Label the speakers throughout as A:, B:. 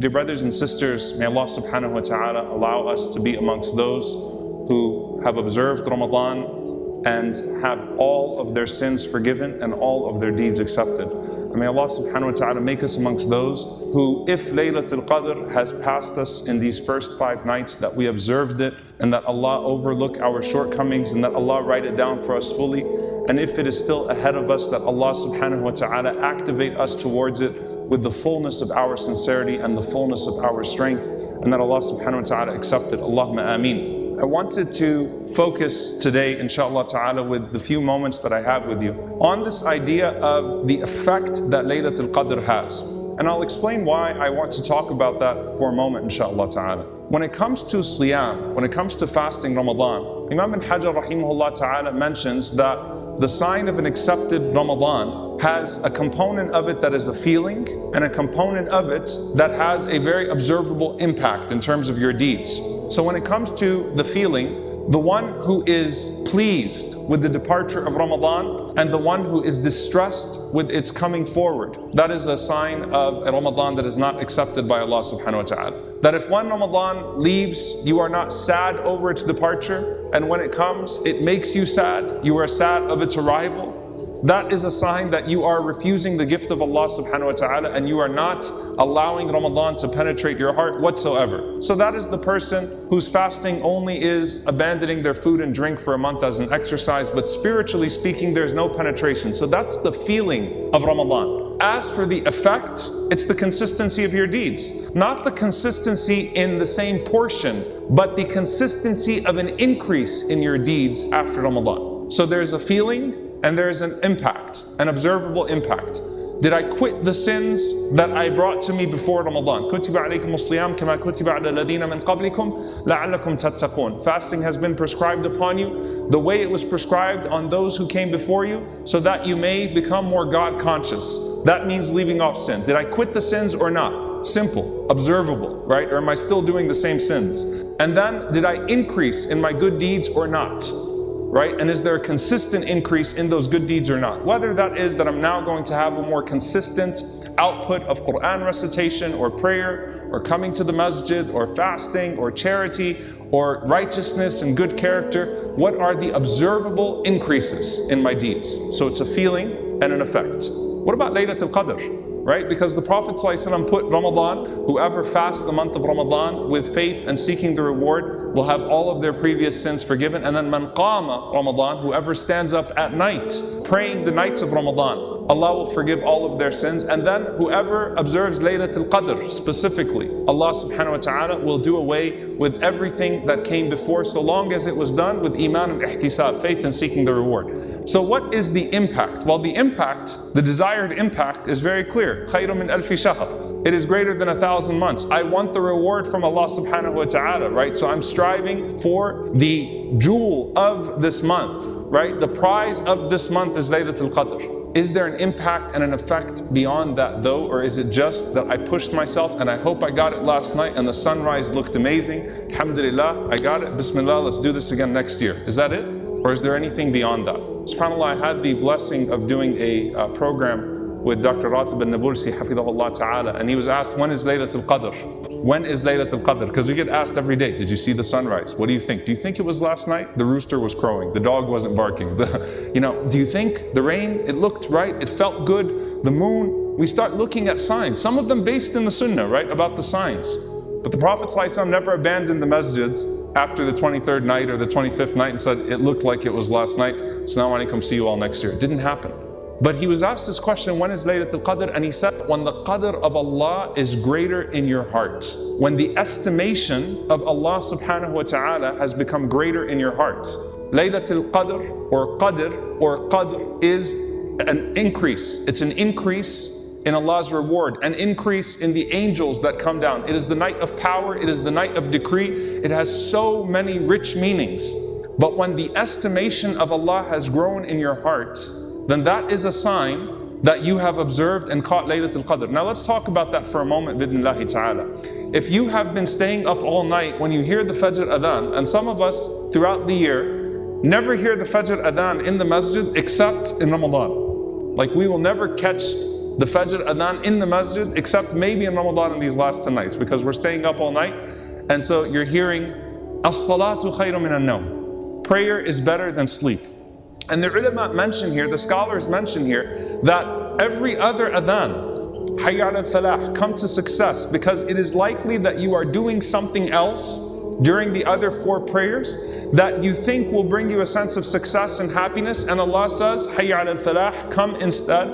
A: Dear brothers and sisters, may Allah subhanahu wa ta'ala allow us to be amongst those who have observed Ramadan and have all of their sins forgiven and all of their deeds accepted. And may Allah subhanahu wa ta'ala make us amongst those who, if Laylatul Qadr has passed us in these first 5 nights, that we observed it and that Allah overlook our shortcomings and that Allah write it down for us fully. And if it is still ahead of us, that Allah subhanahu wa ta'ala activate us towards it with the fullness of our sincerity and the fullness of our strength, and that Allah subhanahu wa ta'ala accept it. Allahumma ameen. I wanted to focus today, inshallah ta'ala, with the few moments that I have with you, on this idea of the effect that Laylatul Qadr has. And I'll explain why I want to talk about that for a moment, inshallah ta'ala. When it comes to Siyam, when it comes to fasting Ramadan, Imam ibn Hajar rahimahullah ta'ala mentions that the sign of an accepted Ramadan has a component of it that is a feeling, and a component of it that has a very observable impact in terms of your deeds. So when it comes to the feeling, the one who is pleased with the departure of Ramadan and the one who is distressed with its coming forward, that is a sign of a Ramadan that is not accepted by Allah subhanahu wa ta'ala. That if one Ramadan leaves, you are not sad over its departure, and when it comes, it makes you sad, you are sad of its arrival. That is a sign that you are refusing the gift of Allah subhanahu wa ta'ala, and you are not allowing Ramadan to penetrate your heart whatsoever. So that is the person whose fasting only is abandoning their food and drink for a month as an exercise, but spiritually speaking, there's no penetration. So that's the feeling of Ramadan. As for the effect, it's the consistency of your deeds. Not the consistency in the same portion, but the consistency of an increase in your deeds after Ramadan. So there's a feeling, and there is an impact, an observable impact. Did I quit the sins that I brought to me before Ramadan? كُتِبَ عَلَيْكُمُ الصِّيَامُ كَمَا كُتِبَ عَلَى الَّذِينَ مِنْ قَبْلِكُمْ لَعَلَّكُمْ تَتَّقُونَ. Fasting has been prescribed upon you the way it was prescribed on those who came before you, so that you may become more God conscious. That means leaving off sin. Did I quit the sins or not? Simple, observable, right? Or am I still doing the same sins? And then, did I increase in my good deeds or not? Right? And is there a consistent increase in those good deeds or not? Whether that is that I'm now going to have a more consistent output of Quran recitation or prayer or coming to the masjid or fasting or charity or righteousness and good character, what are the observable increases in my deeds? So it's a feeling and an effect. What about Laylatul Qadr? Right? Because the Prophet ﷺ put Ramadan, whoever fasts the month of Ramadan with faith and seeking the reward will have all of their previous sins forgiven. And then man qama Ramadan, whoever stands up at night praying the nights of Ramadan, Allah will forgive all of their sins. And then whoever observes Laylatul Qadr specifically, Allah subhanahu wa ta'ala will do away with everything that came before, so long as it was done with iman and ihtisab, faith and seeking the reward. So what is the impact? Well, the impact, the desired impact is very clear. خَيْرٌ مِّنْ أَلْفِ شَهْرٍ. It is greater than 1,000 months. I want the reward from Allah subhanahu wa ta'ala, right? So I'm striving for the jewel of this month, right? The prize of this month is Laylatul Qadr. Is there an impact and an effect beyond that though? Or is it just that I pushed myself and I hope I got it last night and the sunrise looked amazing? Alhamdulillah, I got it. Bismillah, let's do this again next year. Is that it? Or is there anything beyond that? SubhanAllah, I had the blessing of doing a program with Dr. Ratib al-Nabulsi, hafidhahullah ta'ala, and he was asked, when is Laylatul Qadr? When is Laylatul Qadr? Because we get asked every day, did you see the sunrise? What do you think? Do you think it was last night? The rooster was crowing, the dog wasn't barking. Do you think the rain, it looked right, it felt good, the moon? We start looking at signs, some of them based in the sunnah, right, about the signs. But the Prophet ﷺ never abandoned the masjid after the 23rd night or the 25th night and said, it looked like it was last night, Assalamu alaikum, see you all next year. It didn't happen. But he was asked this question, when is Laylatul Qadr? And he said, when the qadr of Allah is greater in your heart. When the estimation of Allah subhanahu wa ta'ala has become greater in your heart. Laylatul Qadr is an increase. It's an increase in Allah's reward, an increase in the angels that come down. It is the night of power, it is the night of decree. It has so many rich meanings. But when the estimation of Allah has grown in your heart, then that is a sign that you have observed and caught Laylatul Qadr. Now let's talk about that for a moment, bidnillahi ta'ala. If you have been staying up all night when you hear the Fajr Adhan, and some of us throughout the year never hear the Fajr Adhan in the masjid except in Ramadan. Like we will never catch the Fajr adhan in the masjid, except maybe in Ramadan in these last 10 nights, because we're staying up all night. And so you're hearing, as-salatu khayrun min an-nawm. Prayer is better than sleep. And the ulama mention here, the scholars mention here, that every other adhan, hayya al-falah, come to success, because it is likely that you are doing something else during the other 4 prayers that you think will bring you a sense of success and happiness, and Allah says, hayya al-falah, come instead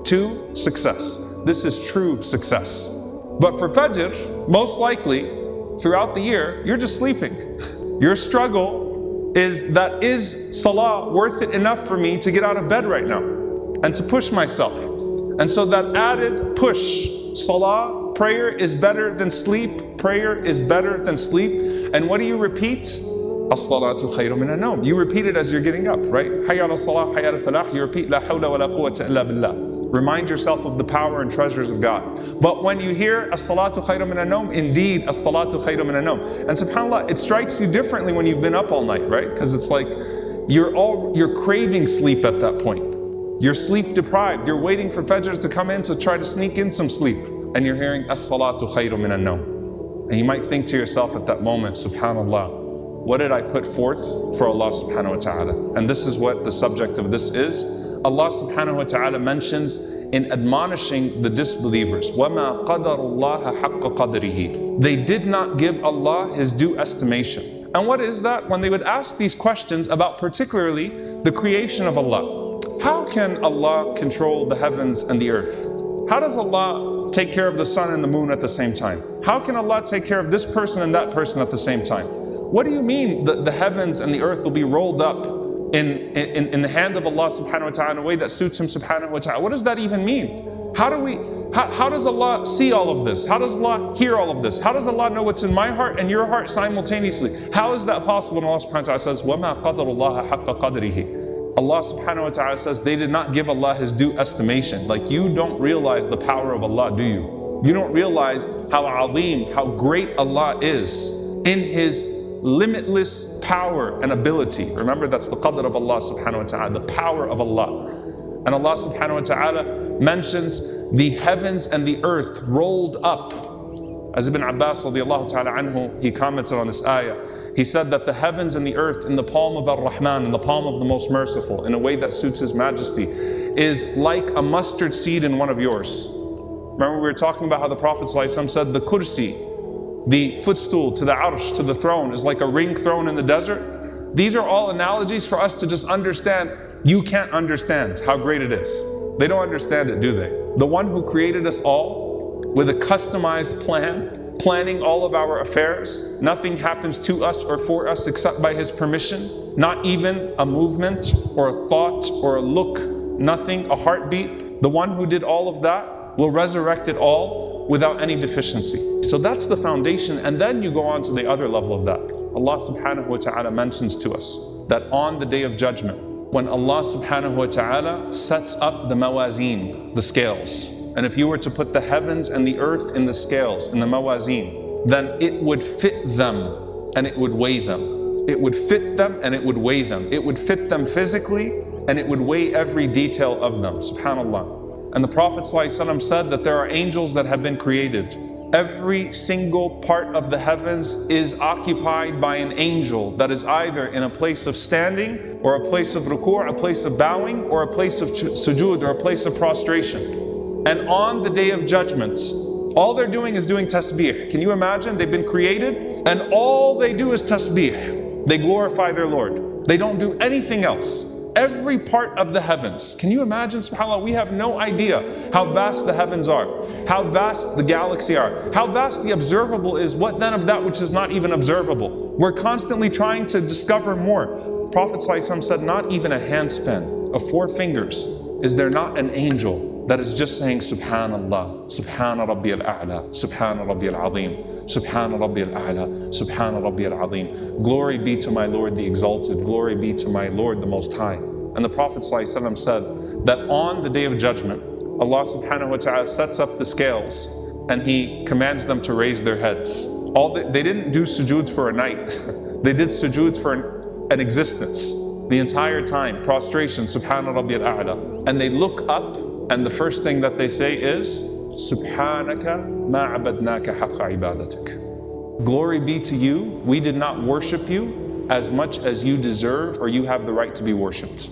A: to success. This is true success. But for Fajr, most likely, throughout the year, you're just sleeping. Your struggle is that, is salah worth it enough for me to get out of bed right now and to push myself? And so that added push, salah, prayer is better than sleep, prayer is better than sleep. And what do you repeat? As-salatu khayrun min an-nawm. You repeat it as you're getting up, right? Hayya ala-salah, hayya ala-falah. You repeat, la hawla wa la quwwata illa billah. Remind yourself of the power and treasures of God. But when you hear as-salatu khayrun min an-nawm, indeed, as-salatu khayrun min an-nawm. And subhanAllah, it strikes you differently when you've been up all night, right? Because it's like you're craving sleep at that point. You're sleep deprived. You're waiting for Fajr to come in to try to sneak in some sleep. And you're hearing as-salatu khayrun min an-nawm. And you might think to yourself at that moment, subhanAllah, what did I put forth for Allah subhanahu wa ta'ala? And this is what the subject of this is. Allah subhanahu wa ta'ala mentions in admonishing the disbelievers, وَمَا قَدَرُ اللَّهَ حَقَّ قَدْرِهِ. They did not give Allah His due estimation. And what is that? When they would ask these questions about particularly the creation of Allah. How can Allah control the heavens and the earth? How does Allah take care of the sun and the moon at the same time? How can Allah take care of this person and that person at the same time? What do you mean that the heavens and the earth will be rolled up in the hand of Allah subhanahu wa ta'ala in a way that suits Him subhanahu wa ta'ala? What does that even mean? How does Allah see all of this? How does Allah hear all of this? How does Allah know what's in my heart and your heart simultaneously? How is that possible? And Allah subhanahu wa ta'ala says, وَمَا قَدَرُ اللَّهَ حَقَّ قَدْرِهِ. Allah subhanahu wa ta'ala says they did not give Allah His due estimation. Like, you don't realize the power of Allah, do you? You don't realize how azim, how great Allah is in His limitless power and ability. Remember, that's the qadr of Allah subhanahu wa ta'ala, the power of Allah. And Allah subhanahu wa ta'ala mentions the heavens and the earth rolled up. As Ibn Abbas radiallahu ta'ala anhu, he commented on this ayah. He said that the heavens and the earth in the palm of Ar-Rahman, in the palm of the Most Merciful, in a way that suits His Majesty, is like a mustard seed in one of yours. Remember, we were talking about how the Prophet ﷺ said the kursi, the footstool to the arsh, to the throne, is like a ring thrown in the desert. These are all analogies for us to just understand. You can't understand how great it is. They don't understand it, do they? The one who created us all with a customized plan, planning all of our affairs. Nothing happens to us or for us except by His permission. Not even a movement or a thought or a look, nothing, a heartbeat. The one who did all of that will resurrect it all without any deficiency. So that's the foundation. And then you go on to the other level of that. Allah subhanahu wa ta'ala mentions to us that on the Day of Judgment, when Allah subhanahu wa ta'ala sets up the mawazeen, the scales, and if you were to put the heavens and the earth in the scales, in the mawazeen, then it would fit them and it would weigh them. It would fit them and it would weigh them. It would fit them physically and it would weigh every detail of them. SubhanAllah. And the Prophet ﷺ said that there are angels that have been created. Every single part of the heavens is occupied by an angel that is either in a place of standing or a place of ruku', a place of bowing, or a place of sujood, or a place of prostration. And on the Day of Judgment, all they're doing is doing tasbih. Can you imagine? They've been created and all they do is tasbih. They glorify their Lord. They don't do anything else. Every part of the heavens. Can you imagine? SubhanAllah, we have no idea how vast the heavens are, how vast the galaxy are, how vast the observable is. What then of that which is not even observable? We're constantly trying to discover more. Prophet ﷺ said, not even a handspan of 4 fingers is there not an angel that is just saying Subhanallah, Subhana Rabbi al-A'la, Subhana Rabbi al-Azim, Subhana Rabbi al-A'la, Subhana Rabbi al-Azim. Glory be to my Lord the Exalted, glory be to my Lord the Most High. And the Prophet ﷺ said that on the Day of Judgment, Allah subhanahu wa ta'ala sets up the scales and He commands them to raise their heads. They didn't do sujood for a night. They did sujood for an existence. The entire time, prostration, Subhana Rabbi al-A'la. And they look up And the first thing that they say is, Subhanaka ma abadnaka haqqa ibadatik. Glory be to you, we did not worship you as much as you deserve or you have the right to be worshipped.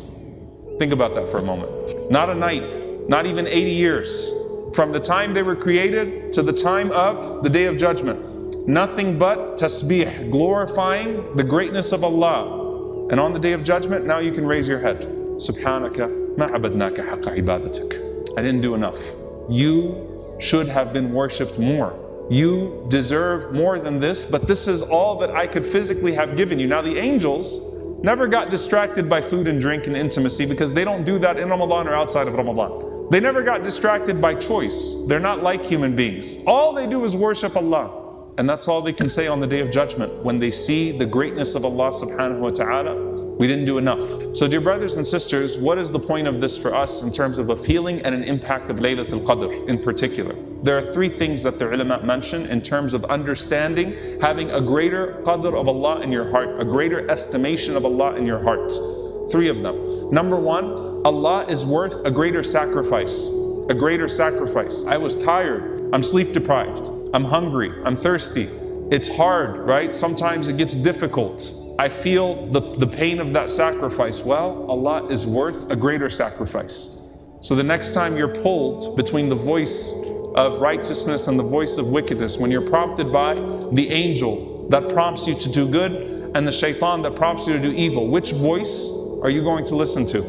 A: Think about that for a moment. Not a night, not even 80 years. From the time they were created to the time of the Day of Judgment. Nothing but tasbih, glorifying the greatness of Allah. And on the Day of Judgment, now you can raise your head. Subhanaka ma abadnaka haqqa ibadatik. I didn't do enough. You should have been worshipped more. You deserve more than this, but this is all that I could physically have given you. Now the angels never got distracted by food and drink and intimacy because they don't do that in Ramadan or outside of Ramadan. They never got distracted by choice. They're not like human beings. All they do is worship Allah. And that's all they can say on the Day of Judgment when they see the greatness of Allah subhanahu wa ta'ala. We didn't do enough. So dear brothers and sisters, what is the point of this for us in terms of a feeling and an impact of Laylatul Qadr in particular? There are three things that the ulama mention in terms of understanding, having a greater qadr of Allah in your heart, a greater estimation of Allah in your heart. Three of them. Number one, Allah is worth a greater sacrifice. A greater sacrifice. I was tired. I'm sleep deprived. I'm hungry. I'm thirsty. It's hard, right? Sometimes it gets difficult. I feel the pain of that sacrifice. Well, Allah is worth a greater sacrifice. So the next time you're pulled between the voice of righteousness and the voice of wickedness, when you're prompted by the angel that prompts you to do good and the shaitan that prompts you to do evil, which voice are you going to listen to?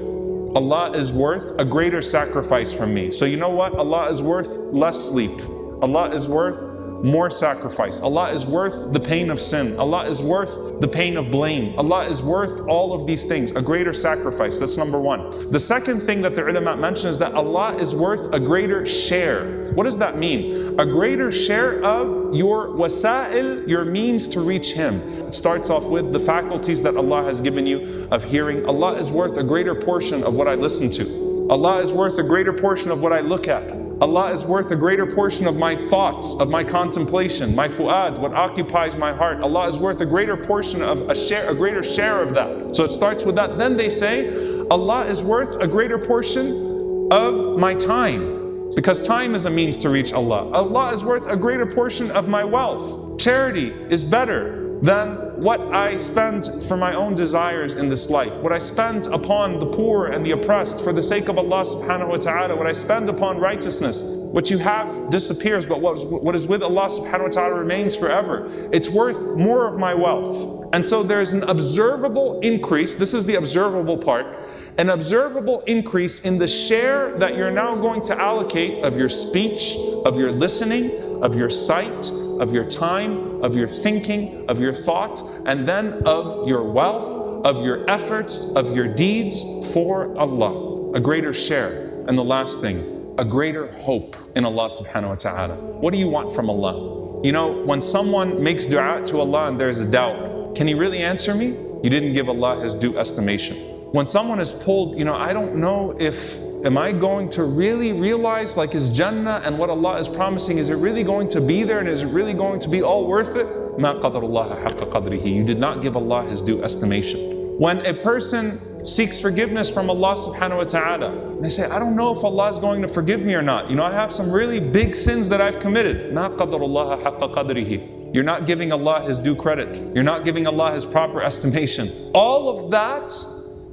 A: Allah is worth a greater sacrifice from me. So you know what? Allah is worth less sleep. Allah is worth more sacrifice. Allah is worth the pain of sin. Allah is worth the pain of blame. Allah is worth all of these things, a greater sacrifice. That's number one. The second thing that the ulama mention is that Allah is worth a greater share. What does that mean? A greater share of your wasa'il, your means to reach Him. It starts off with the faculties that Allah has given you of hearing. Allah is worth a greater portion of what I listen to. Allah is worth a greater portion of what I look at. Allah is worth a greater portion of my thoughts, of my contemplation, my fu'ad, what occupies my heart. Allah is worth a greater portion of a greater share of that. So it starts with that. Then they say, Allah is worth a greater portion of my time. Because time is a means to reach Allah. Allah is worth a greater portion of my wealth. Charity is better than what I spend for my own desires in this life. What I spend upon the poor and the oppressed for the sake of Allah subhanahu wa ta'ala. What I spend upon righteousness. What you have disappears, but what is with Allah subhanahu wa ta'ala remains forever. It's worth more of my wealth. And so there's an observable increase. This is the observable part. An observable increase in the share that you're now going to allocate of your speech, of your listening, of your sight, of your time, of your thinking, of your thought, and then of your wealth, of your efforts, of your deeds for Allah. A greater share. And the last thing, a greater hope in Allah subhanahu wa ta'ala. What do you want from Allah? You know, when someone makes dua to Allah and there's a doubt, can He really answer me? You didn't give Allah His due estimation. When someone is pulled, you know, I don't know if, am I going to really realize like His Jannah and what Allah is promising, is it really going to be there and is it really going to be all worth it? مَا قَدَرُ اللَّهَ حَقَّ قَدْرِهِ. You did not give Allah His due estimation. When a person seeks forgiveness from Allah subhanahu wa ta'ala, they say, I don't know if Allah is going to forgive me or not. You know, I have some really big sins that I've committed. مَا قَدَرُ اللَّهَ حَقَّ قَدْرِهِ. You're not giving Allah His due credit. You're not giving Allah His proper estimation. All of that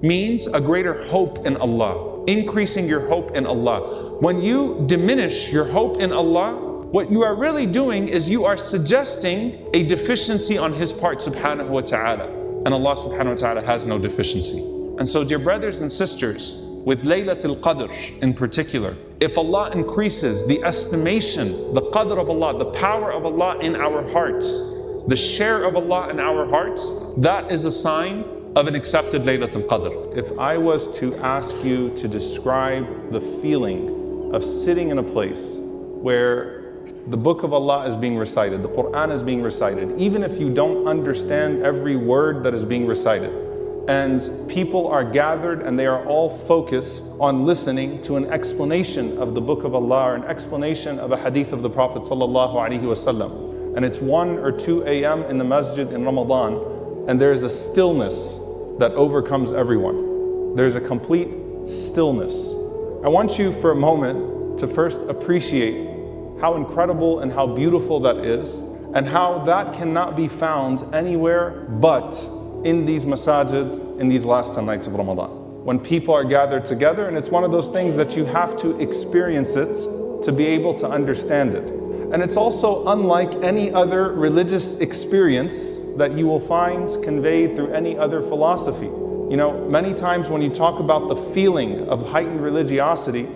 A: means a greater hope in Allah, increasing your hope in Allah. When you diminish your hope in Allah, what you are really doing is you are suggesting a deficiency on His part subhanahu wa ta'ala. And Allah subhanahu wa ta'ala has no deficiency. And so dear brothers and sisters, with Laylatul Qadr in particular, if Allah increases the estimation, the qadr of Allah, the power of Allah in our hearts, the share of Allah in our hearts, that is a sign of an accepted Laylatul Qadr. If I was to ask you to describe the feeling of sitting in a place where the book of Allah is being recited, the Quran is being recited, even if you don't understand every word that is being recited, and people are gathered and they are all focused on listening to an explanation of the book of Allah or an explanation of a hadith of the Prophet sallallahu alaihi wasallam, and it's 1 or 2 a.m. in the masjid in Ramadan, and there's a stillness that overcomes everyone. There's a complete stillness. I want you for a moment to first appreciate how incredible and how beautiful that is, and how that cannot be found anywhere but in these masajid in these last 10 nights of Ramadan. When people are gathered together, and it's one of those things that you have to experience it to be able to understand it. And it's also unlike any other religious experience that you will find conveyed through any other philosophy. You know, many times when you talk about the feeling of heightened religiosity,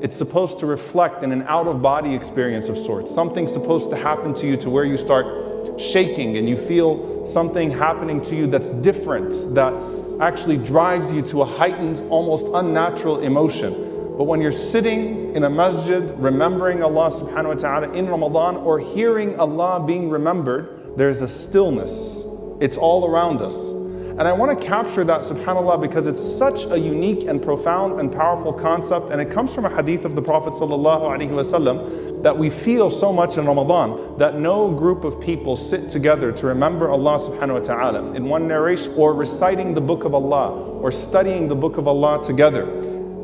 A: it's supposed to reflect in an out-of-body experience of sorts. Something's supposed to happen to you to where you start shaking and you feel something happening to you that's different, that actually drives you to a heightened, almost unnatural emotion. But when you're sitting in a masjid, remembering Allah subhanahu wa ta'ala in Ramadan, or hearing Allah being remembered, there's a stillness. It's all around us. And I want to capture that, subhanAllah, because it's such a unique and profound and powerful concept, and it comes from a hadith of the Prophet ﷺ that we feel so much in Ramadan, that no group of people sit together to remember Allah subhanahu wa ta'ala in one narration, or reciting the book of Allah, or studying the book of Allah together.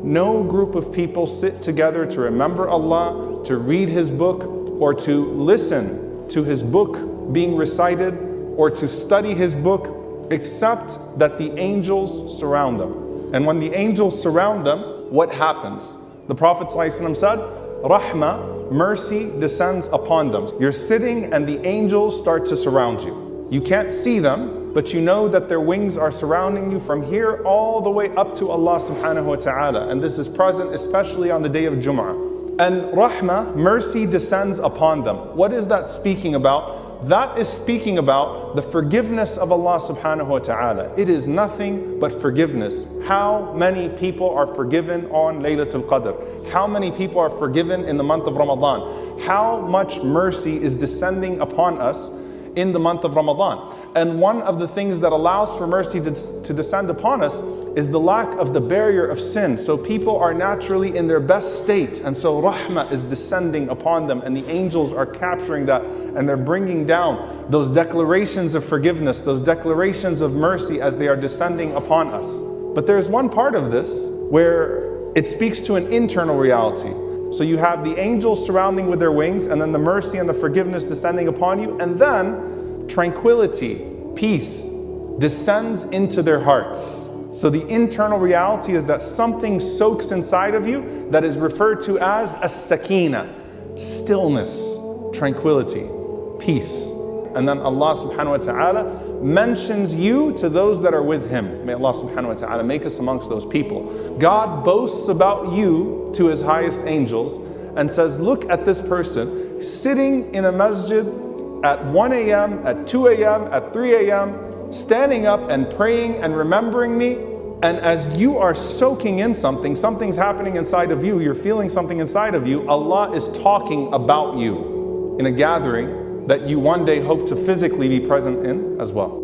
A: No group of people sit together to remember Allah, to read His book, or to listen to His book being recited, or to study His book, except that the angels surround them. And when the angels surround them, what happens? The Prophet ﷺ said, Rahmah, mercy descends upon them. You're sitting and the angels start to surround you. You can't see them, but you know that their wings are surrounding you from here all the way up to Allah subhanahu wa ta'ala. And this is present especially on the day of Jum'ah. And Rahmah, mercy descends upon them. What is that speaking about? That is speaking about the forgiveness of Allah subhanahu wa ta'ala. It is nothing but forgiveness. How many people are forgiven on Laylatul Qadr? How many people are forgiven in the month of Ramadan? How much mercy is descending upon us in the month of Ramadan? And one of the things that allows for mercy to descend upon us is the lack of the barrier of sin. So people are naturally in their best state, and so rahmah is descending upon them, and the angels are capturing that, and they're bringing down those declarations of forgiveness, those declarations of mercy as they are descending upon us. But there's one part of this where it speaks to an internal reality. So you have the angels surrounding with their wings, and then the mercy and the forgiveness descending upon you, and then tranquility, peace descends into their hearts. So the internal reality is that something soaks inside of you that is referred to as as-sakina, stillness, tranquility, peace. And then Allah subhanahu wa ta'ala mentions you to those that are with Him. May Allah subhanahu wa ta'ala make us amongst those people. God boasts about you to His highest angels and says, look at this person sitting in a masjid at 1 a.m., at 2 a.m., at 3 a.m., standing up and praying and remembering me. And as you are soaking in something, something's happening inside of you, you're feeling something inside of you, Allah is talking about you in a gathering that you one day hope to physically be present in as well.